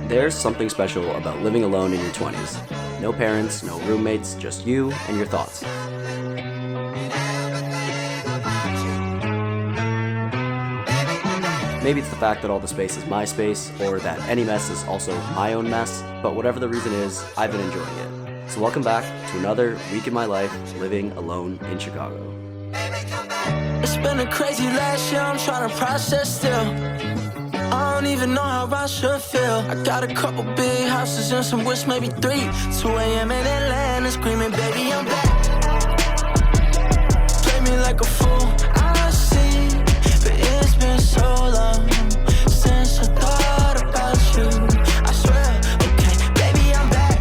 There's something special about living alone in your 20s. No parents, no roommates, just you and your thoughts. Maybe it's the fact that all the space is my space, or that any mess is also my own mess, but whatever the reason is, I've been enjoying it. So welcome back to another week in my life living alone in Chicago. It's been a crazy last year, I'm trying to process still. I don't even know how I should feel. I got a couple big houses and some wish, maybe 3. 2 a.m. in Atlanta, screaming, baby, I'm back. Play me like a fool, I see, but it's been so long since I thought about you. I swear, okay, baby, I'm back.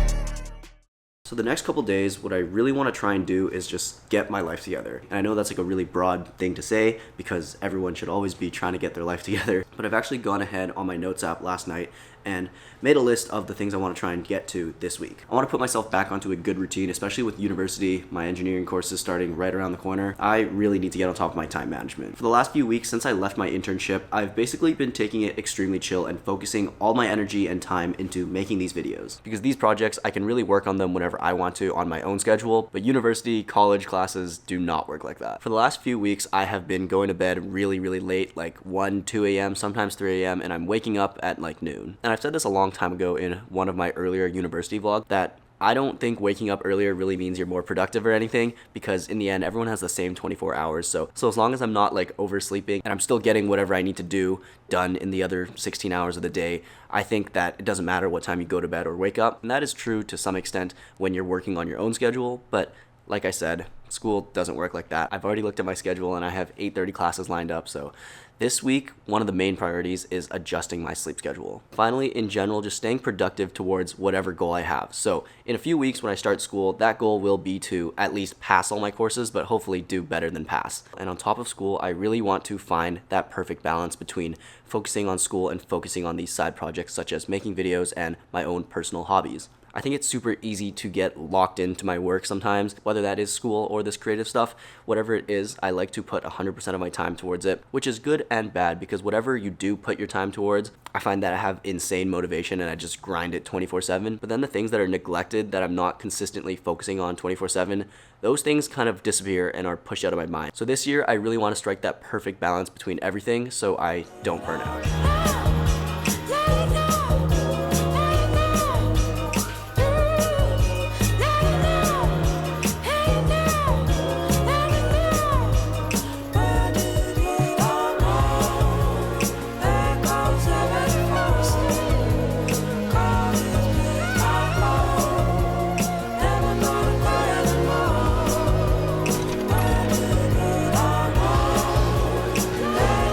So the next couple days, what I really want to try and do is just get my life together. And I know that's like a really broad thing to say because everyone should always be trying to get their life together. But I've actually gone ahead on my notes app last night and made a list of the things I want to try and get to this week. I want to put myself back onto a good routine, especially with university. My engineering course is starting right around the corner. I really need to get on top of my time management. For the last few weeks since I left my internship, I've basically been taking it extremely chill and focusing all my energy and time into making these videos. Because these projects, I can really work on them whenever I want to on my own schedule, but university, college classes do not work like that. For the last few weeks, I have been going to bed really late, like 1, 2 a.m., sometimes 3 a.m., and I'm waking up at like noon. And I've said this a long time ago in one of my earlier university vlogs that I don't think waking up earlier really means you're more productive or anything, because in the end, everyone has the same 24 hours. So as long as I'm not like oversleeping and I'm still getting whatever I need to do done in the other 16 hours of the day, I think that it doesn't matter what time you go to bed or wake up. And that is true to some extent when you're working on your own schedule. But like I said, school doesn't work like that. I've already looked at my schedule and I have 8:30 classes lined up. So this week, one of the main priorities is adjusting my sleep schedule. Finally, in general, just staying productive towards whatever goal I have. So in a few weeks when I start school, that goal will be to at least pass all my courses, but hopefully do better than pass. And on top of school, I really want to find that perfect balance between focusing on school and focusing on these side projects such as making videos and my own personal hobbies. I think it's super easy to get locked into my work sometimes, whether that is school or this creative stuff. Whatever it is, I like to put 100% of my time towards it, which is good and bad because whatever you do put your time towards, I find that I have insane motivation and I just grind it 24/7. But then the things that are neglected that I'm not consistently focusing on 24/7, those things kind of disappear and are pushed out of my mind. So this year, I really want to strike that perfect balance between everything so I don't burn out.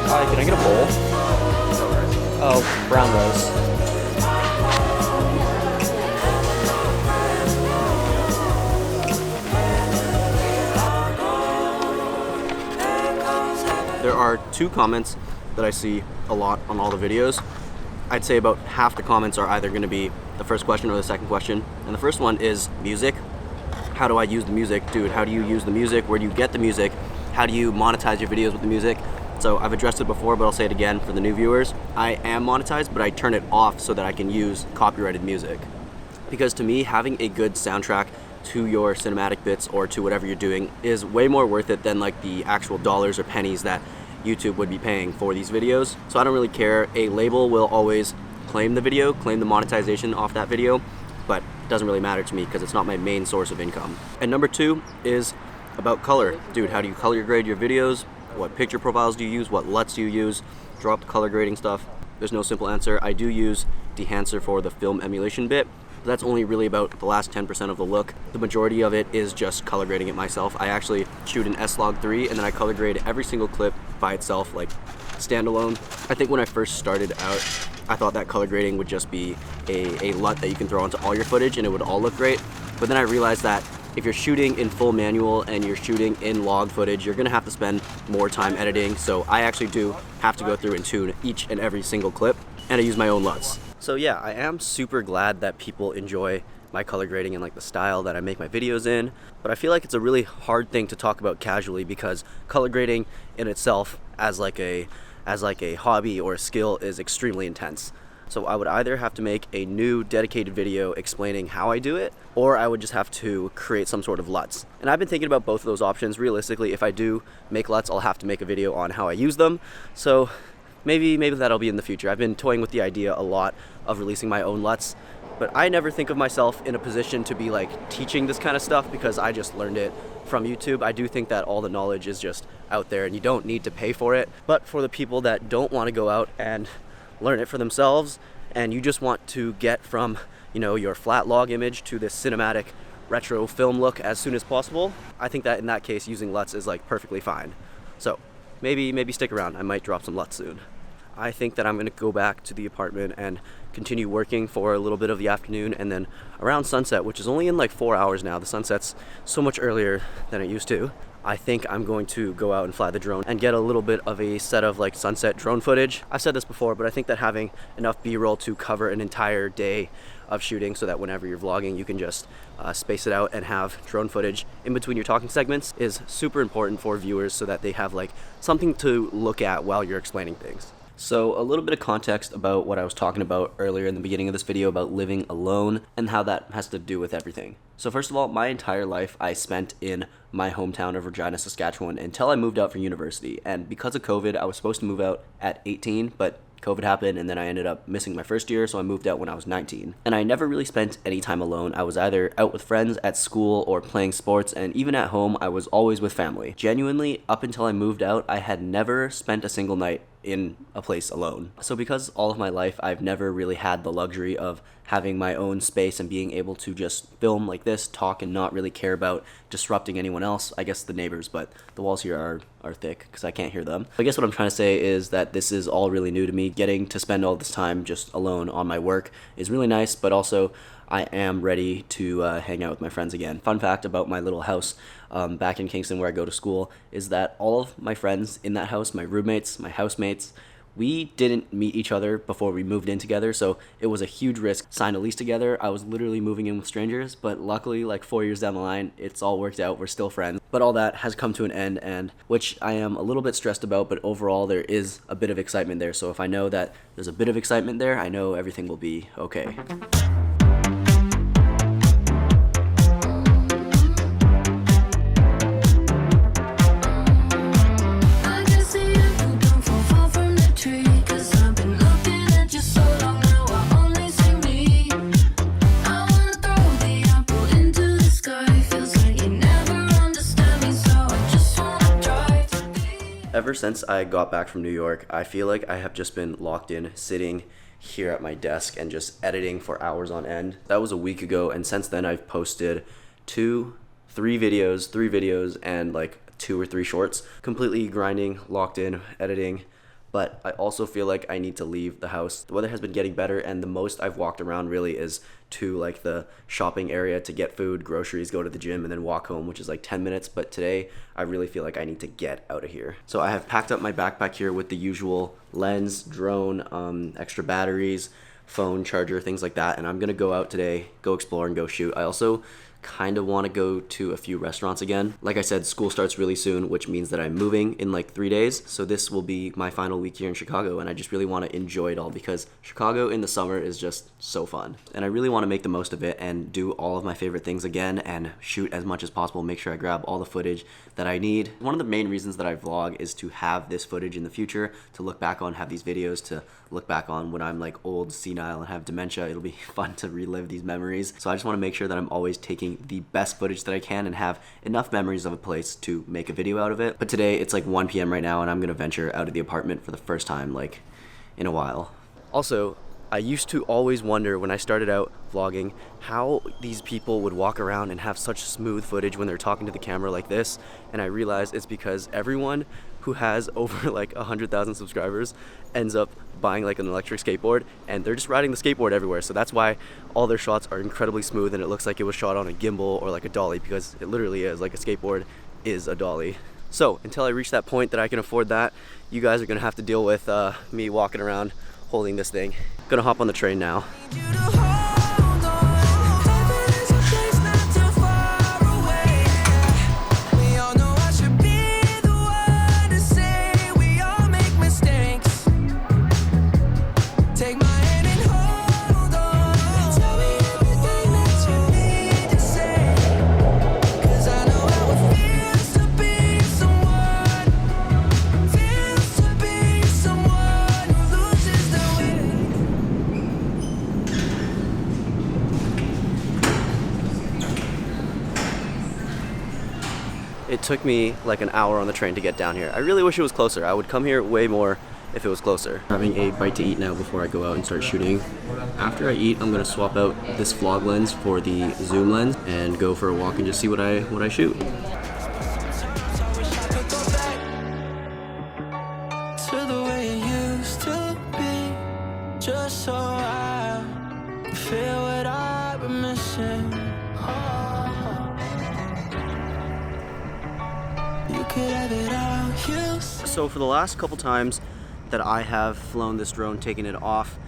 Hi, can I get a bowl? Oh, brown rose. There are 2 comments that I see a lot on all the videos. I'd say about half the comments are either going to be the first question or the second question. And the first one is music. How do I use the music? Dude, how do you use the music? Where do you get the music? How do you monetize your videos with the music? So I've addressed it before, but I'll say it again for the new viewers. I am monetized, but I turn it off so that I can use copyrighted music. Because to me, having a good soundtrack to your cinematic bits or to whatever you're doing is way more worth it than like the actual dollars or pennies that YouTube would be paying for these videos. So I don't really care. A label will always claim the video, claim the monetization off that video, but it doesn't really matter to me because it's not my main source of income. And number 2 is about color. Dude, how do you color grade your videos? What picture profiles do you use? What LUTs do you use? Drop the color grading stuff. There's no simple answer. I do use Dehancer for the film emulation bit. But that's only really about the last 10% of the look. The majority of it is just color grading it myself. I actually shoot an S-Log3 and then I color grade every single clip by itself, like standalone. I think when I first started out, I thought that color grading would just be a LUT that you can throw onto all your footage and it would all look great. But then I realized that if you're shooting in full manual and you're shooting in log footage, you're gonna have to spend more time editing. So I actually do have to go through and tune each and every single clip, and I use my own LUTs. So yeah, I am super glad that people enjoy my color grading and like the style that I make my videos in, but I feel like it's a really hard thing to talk about casually because color grading in itself as like a hobby or a skill is extremely intense. So I would either have to make a new dedicated video explaining how I do it, or I would just have to create some sort of LUTs. And I've been thinking about both of those options. Realistically, if I do make LUTs, I'll have to make a video on how I use them. So maybe that'll be in the future. I've been toying with the idea a lot of releasing my own LUTs, but I never think of myself in a position to be like teaching this kind of stuff because I just learned it from YouTube. I do think that all the knowledge is just out there and you don't need to pay for it. But for the people that don't want to go out and learn it for themselves, and you just want to get from, you know, your flat log image to this cinematic retro film look as soon as possible, I think that in that case using LUTs is like perfectly fine. So maybe stick around. I might drop some LUTs soon. I think that I'm going to go back to the apartment and continue working for a little bit of the afternoon, and then around sunset, which is only in like 4 hours now, the sunset's so much earlier than it used to, I think I'm going to go out and fly the drone and get a little bit of a set of like sunset drone footage. I've said this before, but I think that having enough B-roll to cover an entire day of shooting so that whenever you're vlogging you can just space it out and have drone footage in between your talking segments is super important for viewers so that they have like something to look at while you're explaining things. So a little bit of context about what I was talking about earlier in the beginning of this video about living alone and how that has to do with everything. So first of all, my entire life I spent in my hometown of Regina, Saskatchewan until I moved out for university. And because of COVID, I was supposed to move out at 18, but COVID happened and then I ended up missing my first year, so I moved out when I was 19. And I never really spent any time alone. I was either out with friends at school or playing sports, and even at home, I was always with family. Genuinely, up until I moved out, I had never spent a single night in a place alone. So because all of my life I've never really had the luxury of having my own space and being able to just film like this, talk, and not really care about disrupting anyone else. I guess the neighbors, but the walls here are thick because I can't hear them. I guess what I'm trying to say is that this is all really new to me. Getting to spend all this time just alone on my work is really nice, but also I am ready to hang out with my friends again. Fun fact about my little house back in Kingston where I go to school is that all of my friends in that house, my roommates, my housemates, we didn't meet each other before we moved in together, so it was a huge risk. Signed a lease together, I was literally moving in with strangers, but luckily, like 4 years down the line, it's all worked out, we're still friends. But all that has come to an end, and which I am a little bit stressed about, but overall there is a bit of excitement there, so if I know that there's a bit of excitement there, I know everything will be okay. Ever since I got back from New York, I feel like I have just been locked in, sitting here at my desk and just editing for hours on end. That was a week ago, and since then I've posted three videos, and like 2 or 3 shorts. Completely grinding, locked in, editing. But I also feel like I need to leave the house. The weather has been getting better, and the most I've walked around really is to like the shopping area to get food, groceries, go to the gym, and then walk home, which is like 10 minutes. But today, I really feel like I need to get out of here. So I have packed up my backpack here with the usual lens, drone, extra batteries, phone, charger, things like that. And I'm gonna go out today, go explore and go shoot. I also kind of want to go to a few restaurants again. Like I said, school starts really soon, which means that I'm moving in like 3 days. So this will be my final week here in Chicago, and I just really want to enjoy it all because Chicago in the summer is just so fun. And I really want to make the most of it and do all of my favorite things again and shoot as much as possible, make sure I grab all the footage that I need. One of the main reasons that I vlog is to have this footage in the future, to look back on, have these videos to look back on when I'm like old, senile, and have dementia. It'll be fun to relive these memories. So I just want to make sure that I'm always taking the best footage that I can and have enough memories of a place to make a video out of it. But today it's like 1 p.m. right now, and I'm gonna venture out of the apartment for the first time like in a while. Also, I used to always wonder when I started out vlogging how these people would walk around and have such smooth footage when they're talking to the camera like this, and I realized it's because everyone who has over like 100,000 subscribers ends up buying like an electric skateboard, and they're just riding the skateboard everywhere. So that's why all their shots are incredibly smooth and it looks like it was shot on a gimbal or like a dolly, because it literally is like a skateboard is a dolly. So until I reach that point that I can afford that, you guys are gonna have to deal with me walking around holding this thing. Gonna hop on the train now. Take my hand and It took me like an hour on the train to get down here. I really wish it was closer. I would come here way more if it was closer. Having a bite to eat now before I go out and start shooting. After I eat, I'm gonna swap out this vlog lens for the zoom lens and go for a walk and just see what I shoot. Just so I feel what I've been missing. You could have it all. So for the last couple times that I have flown this drone, taken it off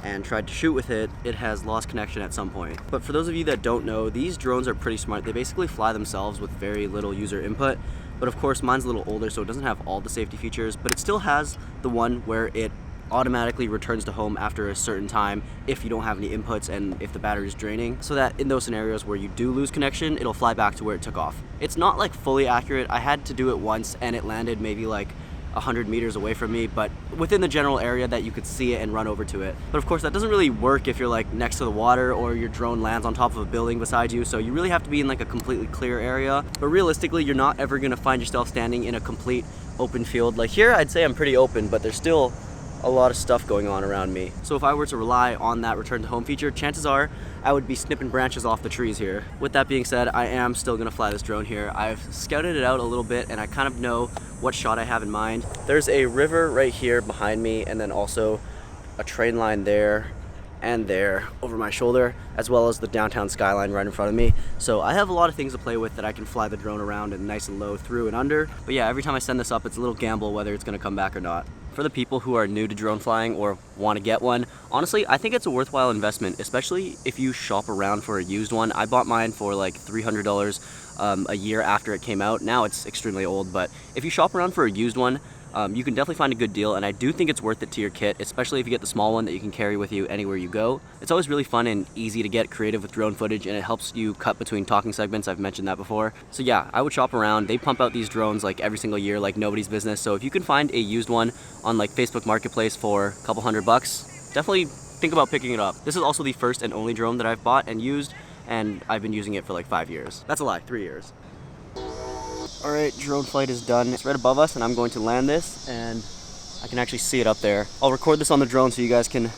and tried to shoot with it, it has lost connection at some point. But for those of you that don't know, these drones are pretty smart. They basically fly themselves with very little user input. But of course mine's a little older, so it doesn't have all the safety features, but it still has the one where it automatically returns to home after a certain time if you don't have any inputs and if the battery is draining, so that in those scenarios where you do lose connection, it'll fly back to where it took off. It's not like fully accurate. I had to do it once and it landed maybe like 100 meters away from me, but within the general area that you could see it and run over to it. But of course that doesn't really work if you're like next to the water or your drone lands on top of a building beside you, so you really have to be in like a completely clear area. But realistically, you're not ever gonna find yourself standing in a complete open field. Like here, I'd say I'm pretty open, but there's still a lot of stuff going on around me. So if I were to rely on that return to home feature, chances are I would be snipping branches off the trees here. With that being said, I am still gonna fly this drone here. I've scouted it out a little bit and I kind of know what shot I have in mind. There's a river right here behind me and then also a train line there and there over my shoulder, as well as the downtown skyline right in front of me. So I have a lot of things to play with that I can fly the drone around and nice and low through and under. But yeah, every time I send this up, it's a little gamble whether it's gonna come back or not. For the people who are new to drone flying or want to get one, honestly, I think it's a worthwhile investment, especially if you shop around for a used one. I bought mine for like $300 a year after it came out. Now it's extremely old, but if you shop around for a used one, you can definitely find a good deal, and I do think it's worth it to your kit, especially if you get the small one that you can carry with you anywhere you go. It's always really fun and easy to get creative with drone footage, and it helps you cut between talking segments. I've mentioned that before. So yeah, I would shop around. They pump out these drones like every single year like nobody's business. So if you can find a used one on like Facebook Marketplace for a couple $100, definitely think about picking it up. This is also the first and only drone that I've bought and used, and I've been using it for like 5 years. That's a lie, 3 years. All right, drone flight is done. It's right above us and I'm going to land this, and I can actually see it up there. I'll record this on the drone so you guys can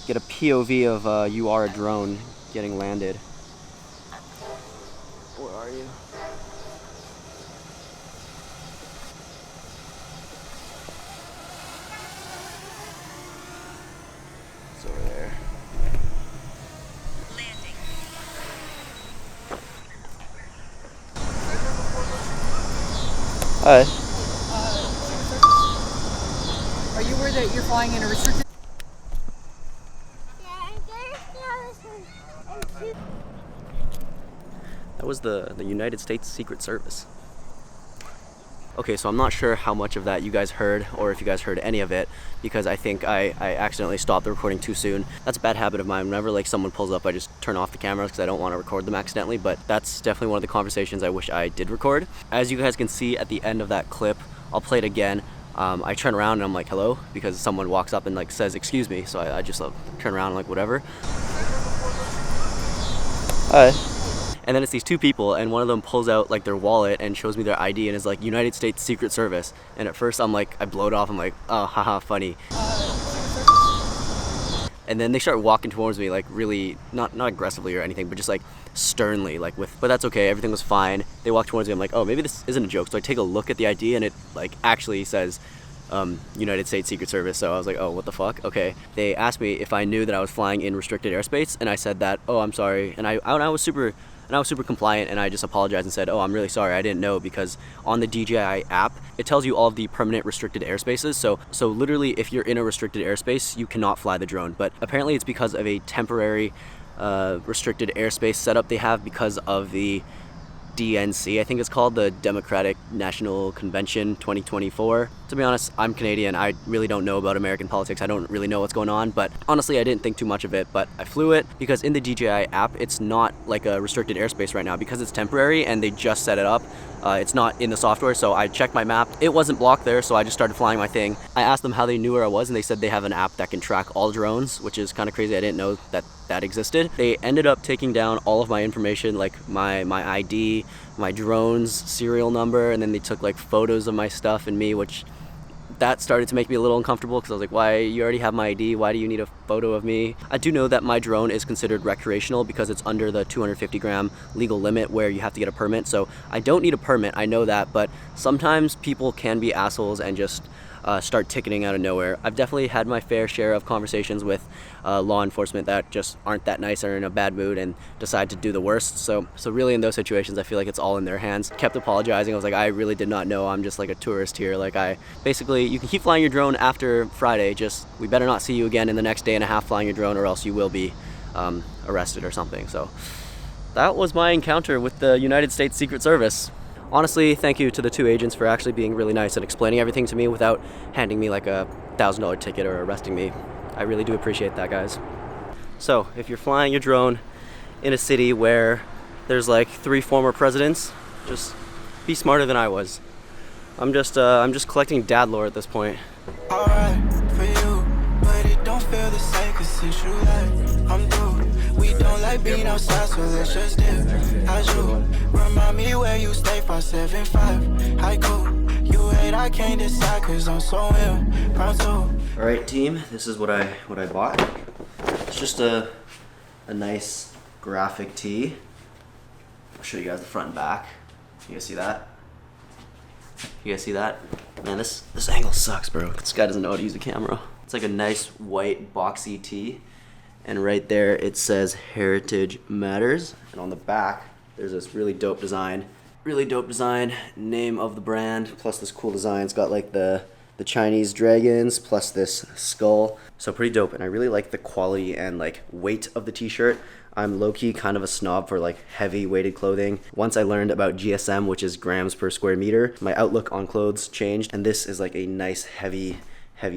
get a POV of you are a drone getting landed. Where are you? It's over there. Landing. Hi. Are you worried that you're flying in a restricted? That was the United States Secret Service. Okay, so I'm not sure how much of that you guys heard, or if you guys heard any of it, because I think I accidentally stopped the recording too soon. That's a bad habit of mine. Whenever like someone pulls up, I just turn off the cameras because I don't want to record them accidentally, but that's definitely one of the conversations I wish I did record. As you guys can see at the end of that clip, I'll play it again. I turn around and I'm like, hello, because someone walks up and like says, excuse me, so I just turn around and like, whatever. Hi. And then it's these two people, and one of them pulls out like their wallet and shows me their ID and is like, United States Secret Service. And at first I'm like, I blow it off, I'm like, oh, haha, funny. And then they start walking towards me like really, not aggressively or anything, but just like sternly, like but that's okay, everything was fine. They walk towards me, I'm like, oh, maybe this isn't a joke. So I take a look at the ID and it like actually says United States Secret Service. So I was like, oh, what the fuck? Okay. They asked me if I knew that I was flying in restricted airspace, and I said that, oh, I'm sorry. And I was super compliant, and I just apologized and said, oh, I'm really sorry, I didn't know, because on the DJI app, it tells you all of the permanent restricted airspaces. So literally, if you're in a restricted airspace, you cannot fly the drone. But apparently it's because of a temporary restricted airspace setup they have because of the DNC, I think it's called, the Democratic National Convention 2024. To be honest, I'm Canadian. I really don't know about American politics. I don't really know what's going on, but honestly, I didn't think too much of it, but I flew it because in the DJI app, it's not like a restricted airspace right now because it's temporary and they just set it up. It's not in the software, so I checked my map. It wasn't blocked there, so I just started flying my thing. I asked them how they knew where I was, and they said they have an app that can track all drones, which is kind of crazy. I didn't know that existed. They ended up taking down all of my information, like my ID, my drone's serial number, and then they took like photos of my stuff and me, which that started to make me a little uncomfortable because I was like, why, you already have my ID, why do you need a photo of me? I do know that my drone is considered recreational because it's under the 250 gram legal limit where you have to get a permit, so I don't need a permit, I know that, but sometimes people can be assholes and just start ticketing out of nowhere. I've definitely had my fair share of conversations with law enforcement that just aren't that nice or in a bad mood and decide to do the worst. So really in those situations, I feel like it's all in their hands. Kept apologizing. I was like, I really did not know. I'm just like a tourist here. Like you can keep flying your drone after Friday. Just we better not see you again in the next day and a half flying your drone, or else you will be arrested or something. So that was my encounter with the United States Secret Service. Honestly, thank you to the two agents for actually being really nice and explaining everything to me without handing me like a $1,000 ticket or arresting me. I really do appreciate that, guys. So, if you're flying your drone in a city where there's like 3 former presidents, just be smarter than I was. I'm just collecting dad lore at this point. Alright for you, but it don't feel the same, 'cause since you left, I'm through. We don't like being outside, so let's just dip. As you remind me where you stay, 575. Hi, cool. You hate, I can't decide, 'cause I'm so ill. Round 2. All right, team, this is what I bought. It's just a nice graphic tee. I'll show you guys the front and back. You guys see that? You guys see that? Man, this angle sucks, bro. This guy doesn't know how to use a camera. It's like a nice white boxy tee. And right there it says Heritage Matters. And on the back, there's this really dope design. Really dope design, name of the brand, plus this cool design. It's got like the Chinese dragons, plus this skull. So pretty dope, and I really like the quality and like weight of the t-shirt. I'm low-key kind of a snob for like heavy weighted clothing. Once I learned about GSM, which is grams per square meter, my outlook on clothes changed, and this is like a nice heavy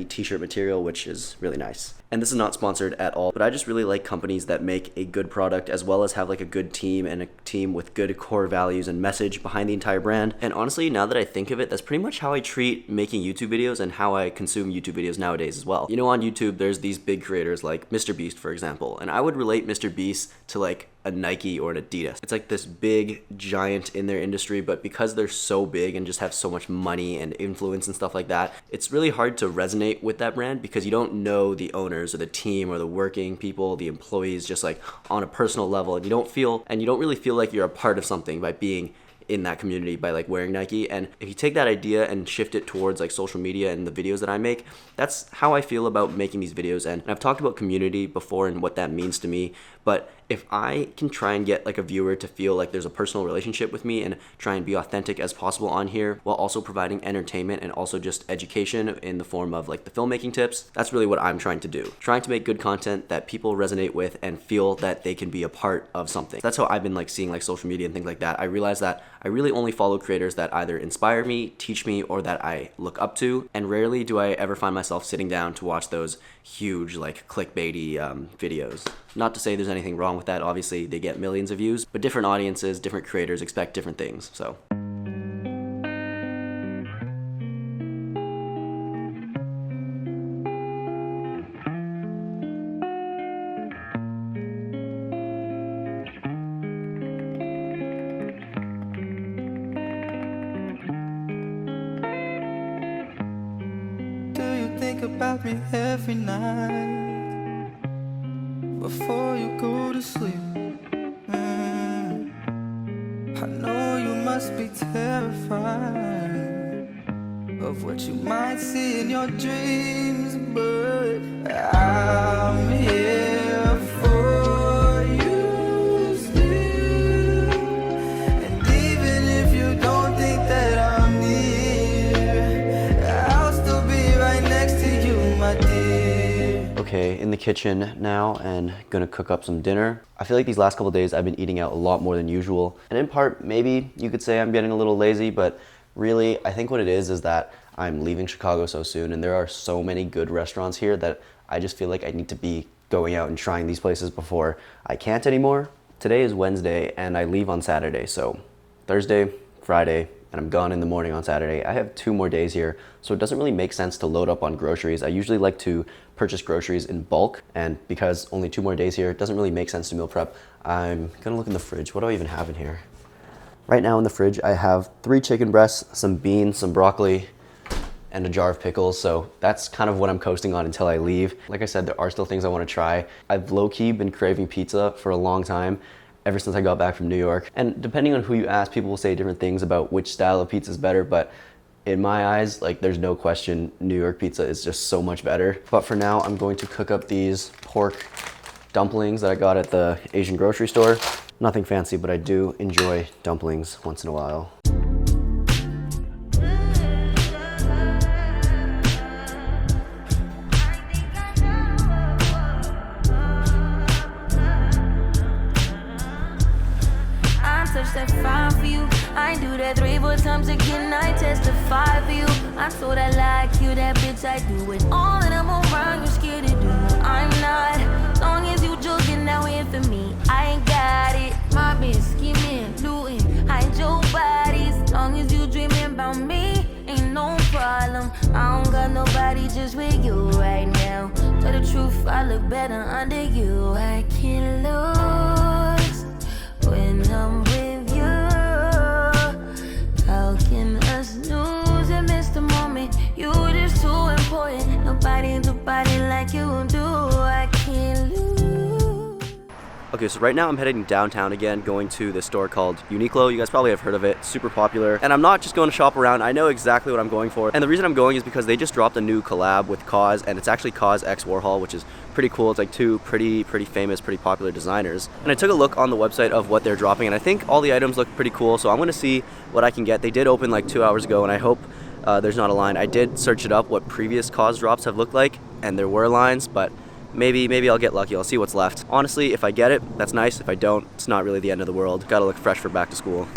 t-shirt material, which is really nice. And this is not sponsored at all, but I just really like companies that make a good product as well as have like a good team and a team with good core values and message behind the entire brand. And honestly, now that I think of it, that's pretty much how I treat making YouTube videos and how I consume YouTube videos nowadays as well. You know, on YouTube, there's these big creators like Mr. Beast, for example, and I would relate Mr. Beast to like a Nike or an Adidas. It's like this big giant in their industry, but because they're so big and just have so much money and influence and stuff like that, it's really hard to resonate with that brand because you don't know the owners or the team or the working people, the employees, just like on a personal level, and you don't really feel like you're a part of something by being in that community by like wearing Nike. And if you take that idea and shift it towards like social media and the videos that I make, that's how I feel about making these videos. And I've talked about community before and what that means to me, but if I can try and get like a viewer to feel like there's a personal relationship with me and try and be authentic as possible on here while also providing entertainment and also just education in the form of like the filmmaking tips, that's really what I'm trying to do. Trying to make good content that people resonate with and feel that they can be a part of something. That's how I've been like seeing like social media and things like that. I realized that I really only follow creators that either inspire me, teach me, or that I look up to, and rarely do I ever find myself sitting down to watch those huge like clickbaity videos. Not to say there's anything wrong with that, obviously they get millions of views, but different audiences, different creators expect different things, so. Do you think about me every night before you go to sleep? I know you must be terrified of what you might see in your dreams, but I'm here for you still. And even if you don't think that I'm near, I'll still be right next to you, my dear. Okay, in the kitchen now and gonna cook up some dinner. I feel like these last couple of days I've been eating out a lot more than usual. And in part, maybe you could say I'm getting a little lazy, but really, I think what it is that I'm leaving Chicago so soon and there are so many good restaurants here that I just feel like I need to be going out and trying these places before I can't anymore. Today is Wednesday and I leave on Saturday, so Thursday, Friday, and I'm gone in the morning on Saturday. I have 2 more days here, so it doesn't really make sense to load up on groceries. I usually like to purchase groceries in bulk, and because only 2 more days here, it doesn't really make sense to meal prep. I'm gonna look in the fridge. What do I even have in here? Right now in the fridge, I have 3 chicken breasts, some beans, some broccoli, and a jar of pickles. So that's kind of what I'm coasting on until I leave. Like I said, there are still things I want to try. I've low-key been craving pizza for a long time, ever since I got back from New York. And depending on who you ask, people will say different things about which style of pizza is better, but in my eyes, like, there's no question New York pizza is just so much better. But for now, I'm going to cook up these pork dumplings that I got at the Asian grocery store. Nothing fancy, but I do enjoy dumplings once in a while. That 5 for you. I do that 3-4 times again. I testify for you. I told I like you, that bitch. I do it all, and I'm around. You're scared to do. I'm not. Long as you joking, now in for me. I ain't got it. My bitch scheming, looting, hide your bodies. Long as you dreaming about me, ain't no problem. I don't got nobody just with you right now. Tell the truth, I look better under you. I can't lose when I'm with. How can us lose and miss the moment? You just too important. Nobody do body like you do. I can't lose. Okay, so right now I'm heading downtown again, going to this store called Uniqlo. You guys probably have heard of it, super popular. And I'm not just going to shop around, I know exactly what I'm going for. And the reason I'm going is because they just dropped a new collab with Kaws, and it's actually Kaws x Warhol, which is pretty cool. It's like 2 pretty famous, pretty popular designers. And I took a look on the website of what they're dropping, and I think all the items look pretty cool, so I'm gonna see what I can get. They did open like 2 hours ago, and I hope there's not a line. I did search it up, what previous Kaws drops have looked like, and there were lines, but maybe I'll get lucky. I'll see what's left. Honestly, if I get it, that's nice. If I don't, it's not really the end of the world. Gotta look fresh for back to school.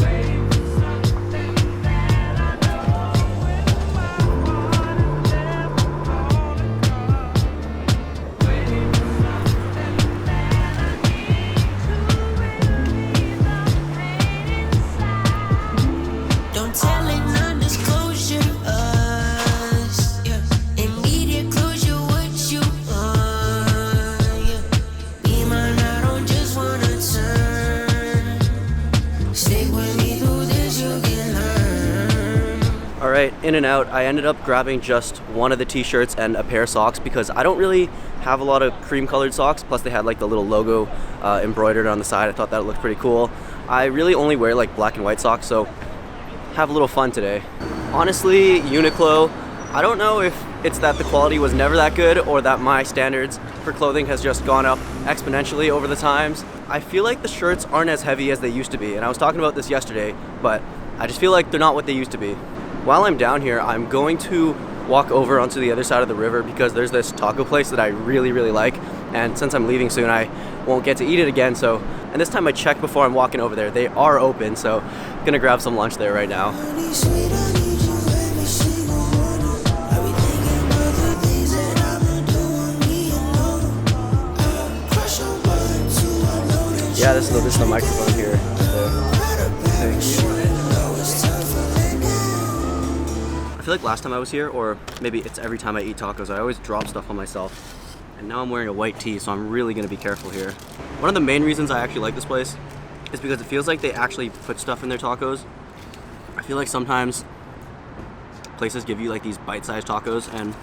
Alright, in and out. I ended up grabbing just one of the t-shirts and a pair of socks because I don't really have a lot of cream colored socks, plus they had like the little logo embroidered on the side. I thought that looked pretty cool. I really only wear like black and white socks, so have a little fun today. Honestly, Uniqlo, I don't know if it's that the quality was never that good or that my standards for clothing has just gone up exponentially over the times. I feel like the shirts aren't as heavy as they used to be, and I was talking about this yesterday, but I just feel like they're not what they used to be. While I'm down here, I'm going to walk over onto the other side of the river because there's this taco place that I really like, and since I'm leaving soon, I won't get to eat it again, so, and this time I checked before I'm walking over there. They are open, so I'm gonna grab some lunch there right now. Yeah, this is the microphone here. I feel like last time I was here, or maybe it's every time I eat tacos, I always drop stuff on myself. And now I'm wearing a white tee, so I'm really gonna be careful here. One of the main reasons I actually like this place is because it feels like they actually put stuff in their tacos. I feel like sometimes places give you like these bite-sized tacos and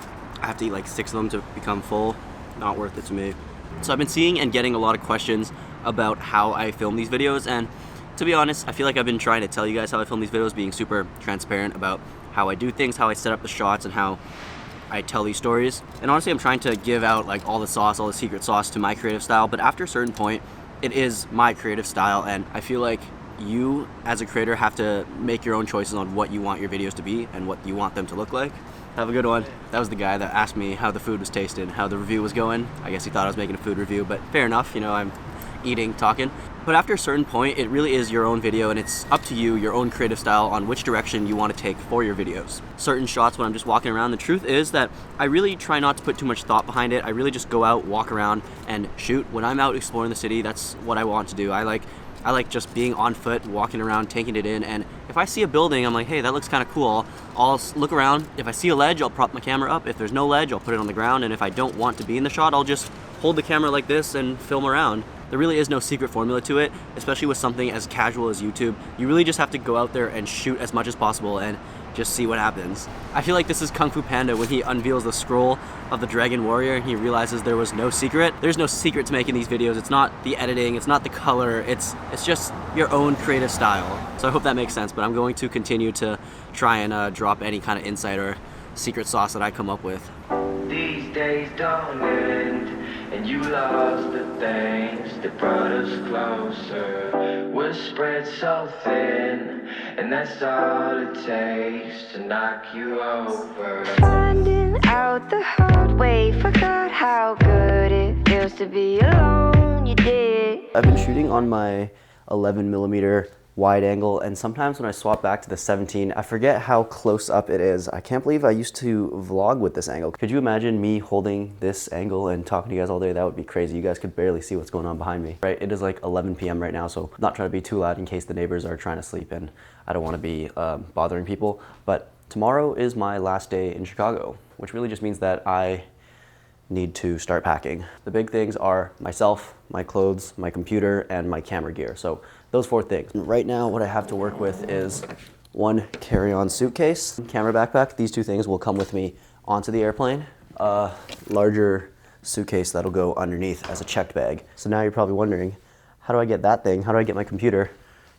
I have to eat like 6 of them to become full. Not worth it to me. So I've been seeing and getting a lot of questions about how I film these videos, and to be honest, I feel like I've been trying to tell you guys how I film these videos, being super transparent about how I do things, how I set up the shots, and how I tell these stories. And honestly, I'm trying to give out like all the sauce, all the secret sauce to my creative style, but after a certain point, it is my creative style, and I feel like you as a creator have to make your own choices on what you want your videos to be and what you want them to look like. Have a good one. That was the guy that asked me how the food was tasted, how the review was going. I guess he thought I was making a food review, but fair enough, you know, I'm eating, talking. But after a certain point, it really is your own video, and it's up to you, your own creative style, on which direction you want to take for your videos. Certain shots when I'm just walking around, the truth is that I really try not to put too much thought behind it. I really just go out, walk around, and shoot. When I'm out exploring the city, that's what I want to do. I like just being on foot, walking around, taking it in, and if I see a building, I'm like, hey, that looks kind of cool. I'll look around. If I see a ledge, I'll prop my camera up. If there's no ledge, I'll put it on the ground, and if I don't want to be in the shot, I'll just hold the camera like this and film around. There really is no secret formula to it, especially with something as casual as YouTube. You really just have to go out there and shoot as much as possible and just see what happens. I feel like this is Kung Fu Panda when he unveils the scroll of the Dragon Warrior and he realizes there was no secret. There's no secret to making these videos. It's not the editing, it's not the color, it's just your own creative style. So I hope that makes sense, but I'm going to continue to try and drop any kind of insight or secret sauce that I come up with. These days don't end, and you lost the things that brought us closer. We're spread so thin, and that's all it takes to knock you over. Finding out the hard way, forgot how good it feels to be alone, you did. I've been shooting on my 11mm wide angle, and sometimes when I swap back to the 17, I forget how close up it is. I can't believe I used to vlog with this angle. Could you imagine me holding this angle and talking to you guys all day? That would be crazy. You guys could barely see what's going on behind me, right? It is like 11 p.m. right now, so I'm not trying to be too loud in case the neighbors are trying to sleep and I don't want to be bothering people. But tomorrow is my last day in Chicago, which really just means that I need to start packing. The big things are myself, my clothes, my computer, and my camera gear. So those 4 things. Right now, what I have to work with is one carry-on suitcase, camera backpack. These 2 things will come with me onto the airplane. A larger suitcase that'll go underneath as a checked bag. So now you're probably wondering, how do I get that thing? How do I get my computer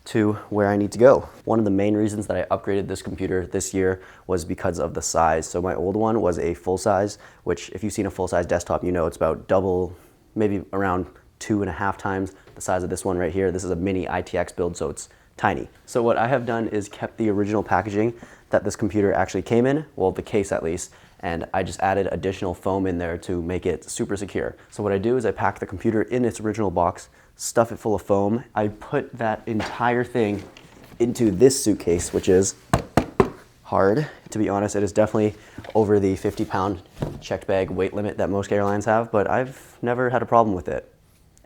to where I need to go? One of the main reasons that I upgraded this computer this year was because of the size. So my old one was a full size, which if you've seen a full size desktop, you know it's about double, maybe around 2.5 times the size of this one right here. This is a mini ITX build, so it's tiny. So what I have done is kept the original packaging that this computer actually came in, well, the case at least, and I just added additional foam in there to make it super secure. So what I do is I pack the computer in its original box, stuff it full of foam. I put that entire thing into this suitcase, which is hard. To be honest, it is definitely over the 50-pound checked bag weight limit that most airlines have, but I've never had a problem with it.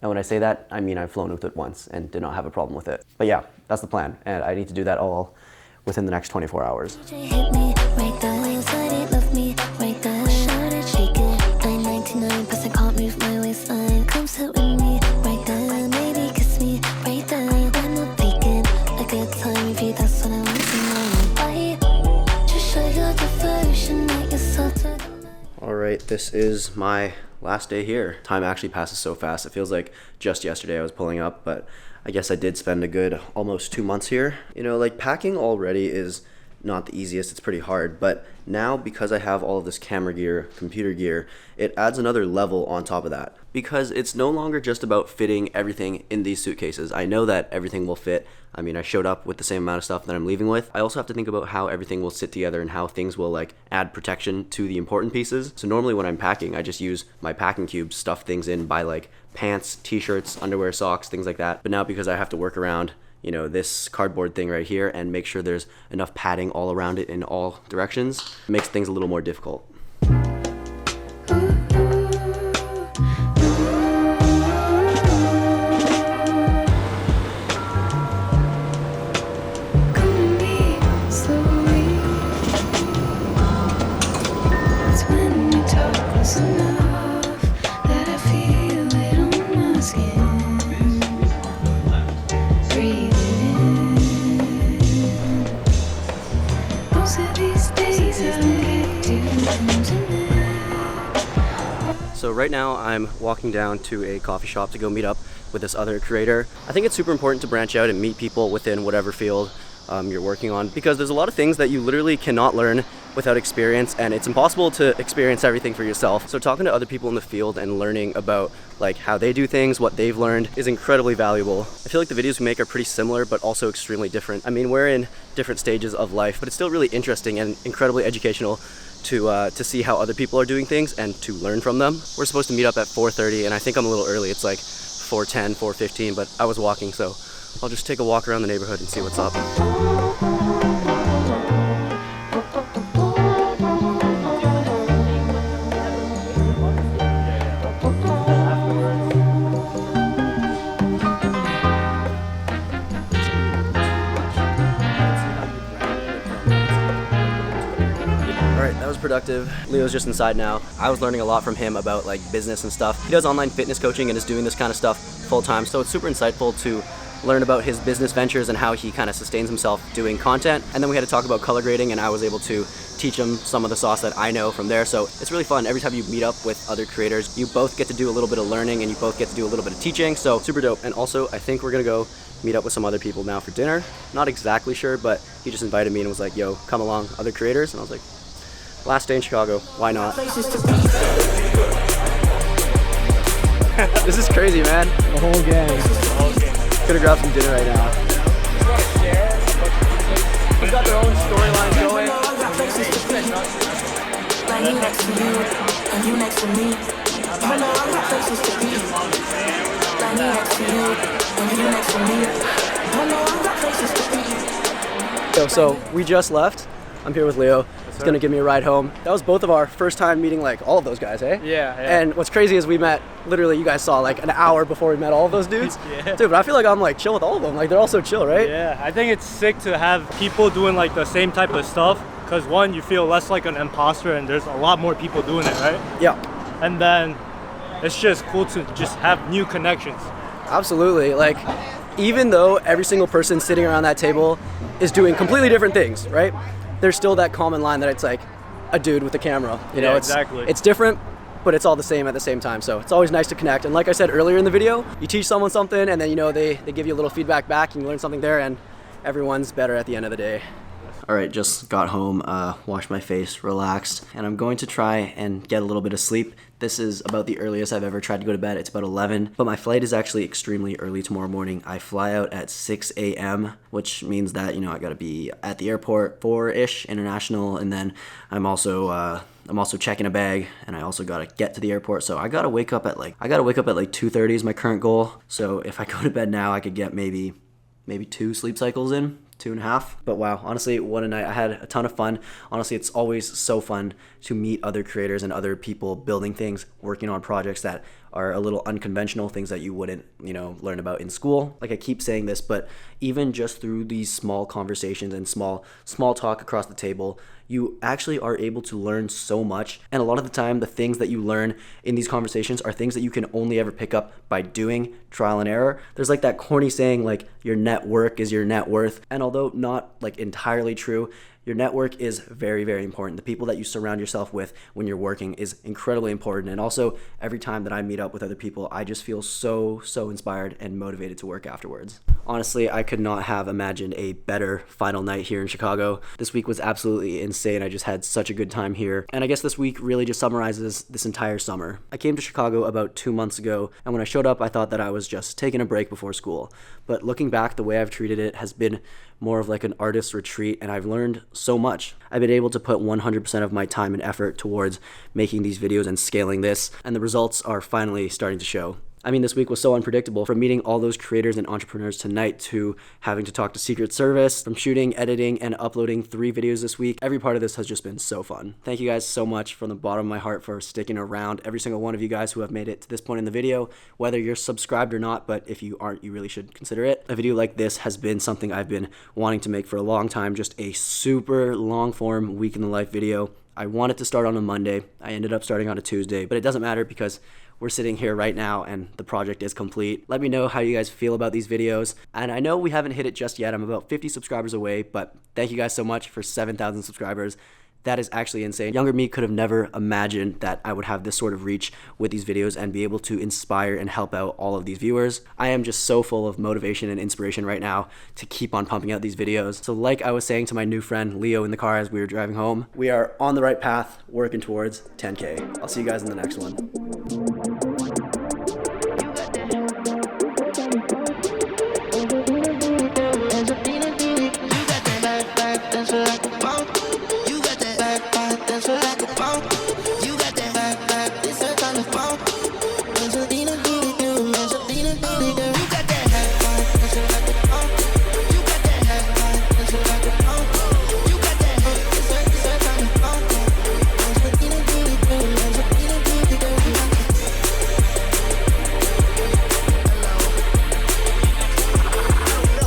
And when I say that, I mean I've flown with it once and did not have a problem with it. But yeah, that's the plan, and I need to do that all within the next 24 hours. Hit me right there, said it, love me right there. Shout it, shake it. I'm 99%, can't move my waistline. Come sit with me right there, maybe kiss me right there. I'm not faking a good time with you, that's what I want to know. Just show your devotion, make yourself to. All right, this is my last day here. Time actually passes so fast. It feels like just yesterday I was pulling up, but I guess I did spend a good almost 2 months here. You know, like packing already is not the easiest, it's pretty hard, but now because I have all of this camera gear, computer gear, it adds another level on top of that. Because it's no longer just about fitting everything in these suitcases. I know that everything will fit. I mean, I showed up with the same amount of stuff that I'm leaving with. I also have to think about how everything will sit together and how things will like add protection to the important pieces. So normally when I'm packing, I just use my packing cube, stuff things in by like pants, t-shirts, underwear, socks, things like that. But now because I have to work around, you know, this cardboard thing right here and make sure there's enough padding all around it in all directions, it makes things a little more difficult. So right now I'm walking down to a coffee shop to go meet up with this other creator. I think it's super important to branch out and meet people within whatever field you're working on, because there's a lot of things that you literally cannot learn without experience, and it's impossible to experience everything for yourself. So talking to other people in the field and learning about like how they do things, what they've learned, is incredibly valuable. I feel like the videos we make are pretty similar but also extremely different. I mean, we're in different stages of life, but it's still really interesting and incredibly educational to see how other people are doing things and to learn from them. We're supposed to meet up at 4:30 and I think I'm a little early. It's like 4:10, 4:15, but I was walking, so I'll just take a walk around the neighborhood and see what's up. productive. Leo's just inside now. I was learning a lot from him about like business and stuff. He does online fitness coaching and is doing this kind of stuff full time, so it's super insightful to learn about his business ventures and how he kind of sustains himself doing content. And then we had to talk about color grading, and I was able to teach him some of the sauce that I know from there. So it's really fun. Every time you meet up with other creators, you both get to do a little bit of learning and you both get to do a little bit of teaching. So super dope. And also, I think we're gonna go meet up with some other people now for dinner. Not exactly sure, but he just invited me and was like, yo, come along, other creators. And I was like, last day in Chicago, why not? This is crazy, man. The whole gang. Gonna grab some dinner right now. They've got their own storylines going. Like you next to you, and you next to me. I know I got places to be. Like me next to you, and you next to me. I know I got places to be. Yo, so we just left. I'm here with Leo. He's gonna give me a ride home. That was both of our first time meeting like all of those guys, eh? Yeah. And what's crazy is we met, literally you guys saw like an hour before we met all of those dudes. Yeah. Dude, but I feel like I'm like chill with all of them. Like they're all so chill, right? Yeah, I think it's sick to have people doing like the same type of stuff, because one, you feel less like an imposter and there's a lot more people doing it, right? Yeah. And then it's just cool to just have new connections. Absolutely. Like, even though every single person sitting around that table is doing completely different things, right? There's still that common line that it's like a dude with a camera. You know, exactly. It's different, but it's all the same at the same time. So it's always nice to connect. And like I said earlier in the video, you teach someone something and then, you know, they give you a little feedback back and you learn something there, and everyone's better at the end of the day. All right, just got home, washed my face, relaxed, and I'm going to try and get a little bit of sleep. This is about the earliest I've ever tried to go to bed. It's about 11, but my flight is actually extremely early tomorrow morning. I fly out at 6 a.m., which means that, you know, I gotta be at the airport 4-ish international, and then I'm also checking a bag, and I also gotta get to the airport. So I gotta wake up at like 2:30 is my current goal. So if I go to bed now, I could get maybe 2 sleep cycles in. 2.5. But wow, honestly, what a night. I had a ton of fun. Honestly, it's always so fun to meet other creators and other people building things, working on projects that are a little unconventional, things that you wouldn't, you know, learn about in school. Like I keep saying this, but even just through these small conversations and small talk across the table, you actually are able to learn so much. And a lot of the time, the things that you learn in these conversations are things that you can only ever pick up by doing, trial and error. There's like that corny saying, like, your network is your net worth. And although not like entirely true, your network is very, very important. The people that you surround yourself with when you're working is incredibly important. And also, every time that I meet up with other people, I just feel so inspired and motivated to work afterwards. Honestly, I could not have imagined a better final night here in Chicago. This week was absolutely insane. I just had such a good time here. And I guess this week really just summarizes this entire summer. I came to Chicago about 2 months ago, and when I showed up, I thought that I was just taking a break before school. But looking back, the way I've treated it has been more of like an artist's retreat, and I've learned so much. I've been able to put 100% of my time and effort towards making these videos and scaling this, and the results are finally starting to show. I mean, this week was so unpredictable, from meeting all those creators and entrepreneurs tonight to having to talk to Secret Service, from shooting, editing, and uploading 3 videos this week. Every part of this has just been so fun. Thank you guys so much from the bottom of my heart for sticking around. Every single one of you guys who have made it to this point in the video, whether you're subscribed or not, but if you aren't, you really should consider it. A video like this has been something I've been wanting to make for a long time, just a super long form week in the life video. I wanted to start on a Monday. I ended up starting on a Tuesday, but it doesn't matter because we're sitting here right now and the project is complete. Let me know how you guys feel about these videos. And I know we haven't hit it just yet. I'm about 50 subscribers away, but thank you guys so much for 7,000 subscribers. That is actually insane. Younger me could have never imagined that I would have this sort of reach with these videos and be able to inspire and help out all of these viewers. I am just so full of motivation and inspiration right now to keep on pumping out these videos. So like I was saying to my new friend Leo in the car as we were driving home, we are on the right path, working towards 10K. I'll see you guys in the next one.